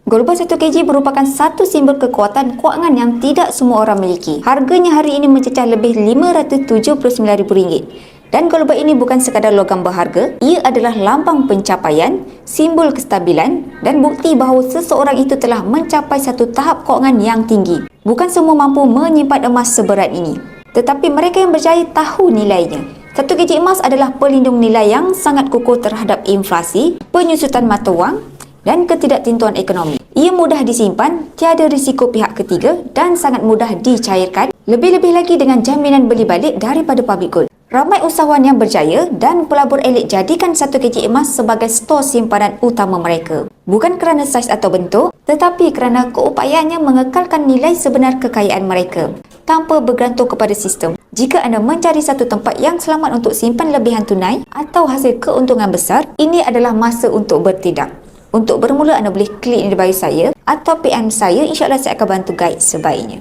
Gold bar 1 kg merupakan satu simbol kekuatan kewangan yang tidak semua orang miliki. Harganya hari ini mencecah lebih RM579,000. Dan gold bar ini bukan sekadar logam berharga, ia adalah lambang pencapaian, simbol kestabilan dan bukti bahawa seseorang itu telah mencapai satu tahap kewangan yang tinggi. Bukan semua mampu menyimpan emas seberat ini, tetapi mereka yang berjaya tahu nilainya. 1 kg emas adalah pelindung nilai yang sangat kukuh terhadap inflasi, penyusutan mata wang dan ketidaktentuan ekonomi. Ia mudah disimpan, tiada risiko pihak ketiga dan sangat mudah dicairkan, lebih-lebih lagi dengan jaminan beli balik daripada public gold. Ramai usahawan yang berjaya dan pelabur elit jadikan 1 kg emas sebagai stor simpanan utama mereka. Bukan kerana saiz atau bentuk, tetapi kerana keupayaannya mengekalkan nilai sebenar kekayaan mereka tanpa bergantung kepada sistem. Jika anda mencari satu tempat yang selamat untuk simpan lebihan tunai atau hasil keuntungan besar, ini adalah masa untuk bertindak. Untuk bermula, anda boleh klik di bio saya atau PM saya. InsyaAllah saya akan bantu guide sebaiknya.